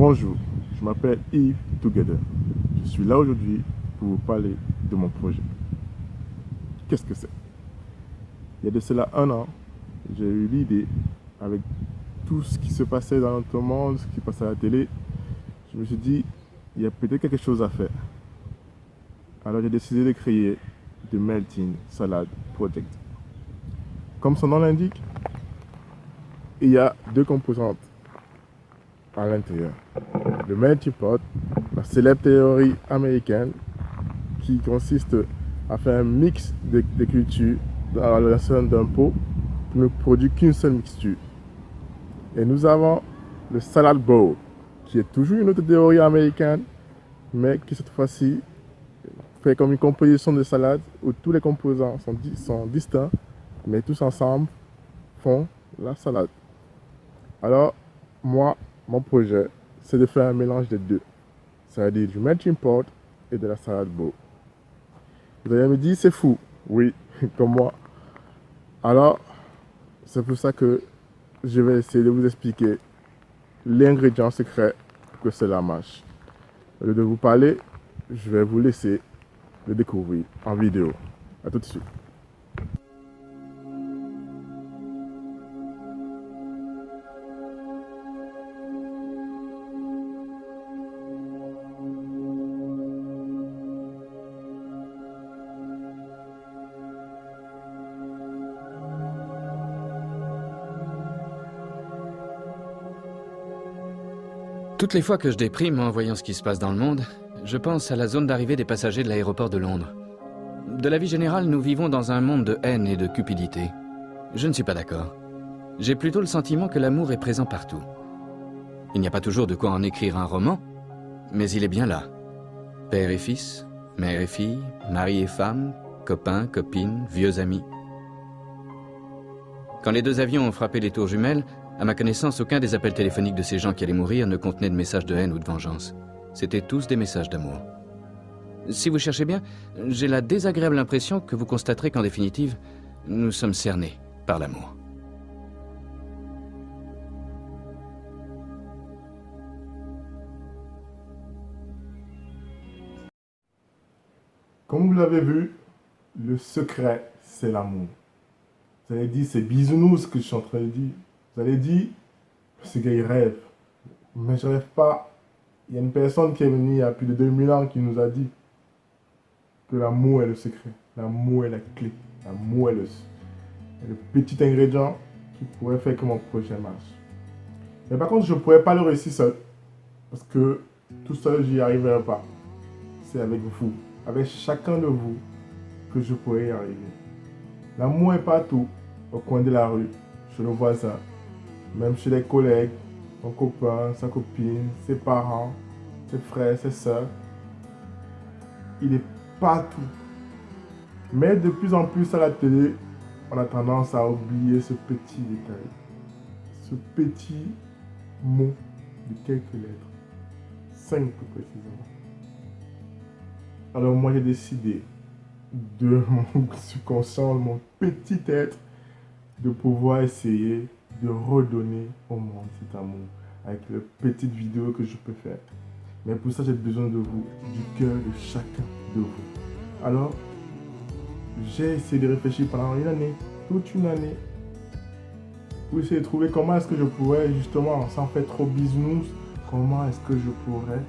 Bonjour, je m'appelle Yves Together. Je suis là aujourd'hui pour vous parler de mon projet. Qu'est-ce que c'est? Il y a de cela un an, j'ai eu l'idée, avec tout ce qui se passait dans notre monde, ce qui passait à la télé, je me suis dit, il y a peut-être quelque chose à faire. Alors j'ai décidé de créer The Melting Salad Project. Comme son nom l'indique, il y a deux composantes à l'intérieur. Le melting pot, la célèbre théorie américaine qui consiste à faire un mix de cultures dans l'intérieur d'un pot qui ne produit qu'une seule mixture. Et nous avons le salad bowl, qui est toujours une autre théorie américaine, mais qui cette fois-ci fait comme une composition de salade où tous les composants sont distincts, mais tous ensemble font la salade. Alors, moi, mon projet, c'est de faire un mélange des deux, c'est-à-dire du melting pot et de la salade bowl. Vous allez me dire, c'est fou. Oui, comme moi. Alors, c'est pour ça que je vais essayer de vous expliquer l'ingrédient secret pour que cela marche. Au lieu de vous parler, je vais vous laisser le découvrir en vidéo. A tout de suite. Toutes les fois que je déprime en voyant ce qui se passe dans le monde, je pense à la zone d'arrivée des passagers de l'aéroport de Londres. De la vie générale, nous vivons dans un monde de haine et de cupidité. Je ne suis pas d'accord. J'ai plutôt le sentiment que l'amour est présent partout. Il n'y a pas toujours de quoi en écrire un roman, mais il est bien là. Père et fils, mère et fille, mari et femme, copains, copines, vieux amis. Quand les deux avions ont frappé les tours jumelles, à ma connaissance, aucun des appels téléphoniques de ces gens qui allaient mourir ne contenait de messages de haine ou de vengeance. C'étaient tous des messages d'amour. Si vous cherchez bien, j'ai la désagréable impression que vous constaterez qu'en définitive, nous sommes cernés par l'amour. Comme vous l'avez vu, le secret, c'est l'amour. Vous allez dire, c'est bisounours ce que je suis en train de dire. Vous allez dire, ce gars, il rêve. Mais je rêve pas. Il y a une personne qui est venue il y a plus de 2000 ans qui nous a dit que l'amour est le secret. L'amour est la clé. L'amour est le petit ingrédient qui pourrait faire que mon projet marche. Mais par contre, je ne pourrais pas le réussir seul. Parce que tout seul, j'y arriverai pas. C'est avec vous, avec chacun de vous, que je pourrais y arriver. L'amour est partout, au coin de la rue, chez le voisin, même chez les collègues, son copain, sa copine, ses parents, ses frères, ses soeurs. Il est partout. Mais de plus en plus à la télé, on a tendance à oublier ce petit détail. Ce petit mot de quelques lettres. 5 plus précisément. Alors moi j'ai décidé de mon subconscient, mon petit être, de pouvoir essayer de redonner au monde cet amour avec les petites vidéos que je peux faire. Mais pour ça, j'ai besoin de vous, du cœur de chacun de vous. Alors, j'ai essayé de réfléchir pendant une année, toute une année, pour essayer de trouver comment est-ce que je pourrais, justement, sans faire trop bisounours, comment est-ce que je pourrais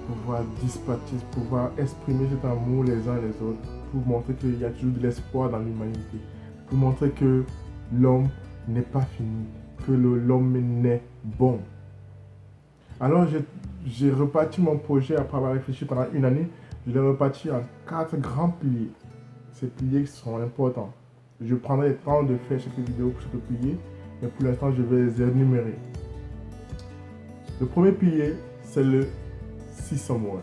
pouvoir dispatcher, pouvoir exprimer cet amour les uns les autres, pour montrer qu'il y a toujours de l'espoir dans l'humanité, pour montrer que l'homme n'est pas fini, que l'homme naît bon. Alors j'ai reparti mon projet après avoir réfléchi pendant une année. Je l'ai reparti en 4 grands piliers. Ces piliers sont importants. Je prendrai le temps de faire chaque vidéo pour chaque pilier, mais pour l'instant je vais les énumérer. Le premier pilier, c'est le See Someone.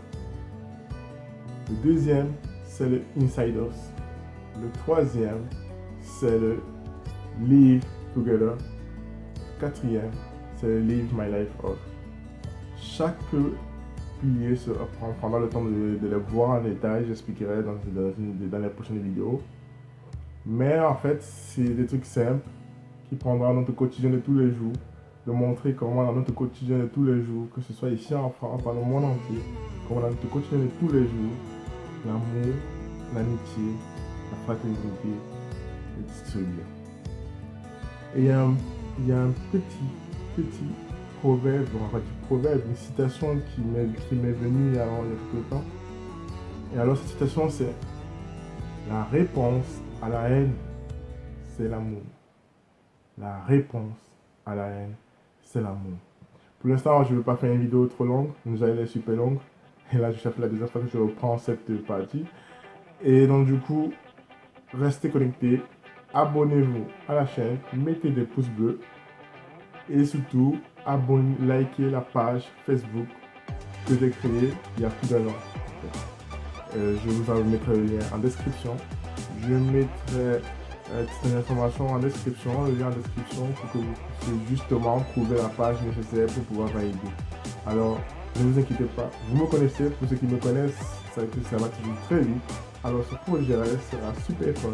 Le deuxième, c'est le Insiders. Le troisième, c'est le Live Together. Quatrième, c'est le Live My Life Off. Chaque pilier prendra le temps de les voir en détail, j'expliquerai dans les prochaines vidéos. Mais en fait, c'est des trucs simples qui prendront notre quotidien de tous les jours de montrer comment dans notre quotidien de tous les jours, que ce soit ici en France, dans le monde entier, comment dans notre quotidien de tous les jours, l'amour, l'amitié, la fraternité est distribuée. Et il y a un petit proverbe, on va dire proverbe, une citation qui m'est venue il y a quelque temps. Et alors cette citation c'est: la réponse à la haine, c'est l'amour. La réponse à la haine, c'est l'amour. Pour l'instant, je ne veux pas faire une vidéo trop longue, nous allons aller super longue. Et là, ça fait la deuxième fois que je reprends cette partie. Et donc du coup, restez connectés, abonnez-vous à la chaîne, mettez des pouces bleus. Et surtout, likez la page Facebook que j'ai créée il y a plus d'un an. Je vous mettrai le lien en description. Je mettrai toutes les informations en description, le lien en description pour que vous puissiez justement trouver la page nécessaire pour pouvoir valider. Alors, ne vous inquiétez pas, vous me connaissez, pour ceux qui me connaissent, ça va toujours très vite. Alors ce projet sera super fun,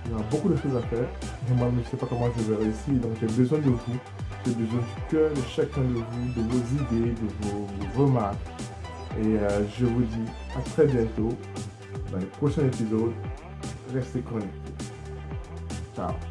il y aura beaucoup de choses à faire, et moi je ne sais pas comment je vais réussir, donc j'ai besoin de vous, j'ai besoin du cœur de chacun de vous, de vos idées, de vos remarques. Et je vous dis à très bientôt dans les prochains épisodes. Restez connectés. Ciao.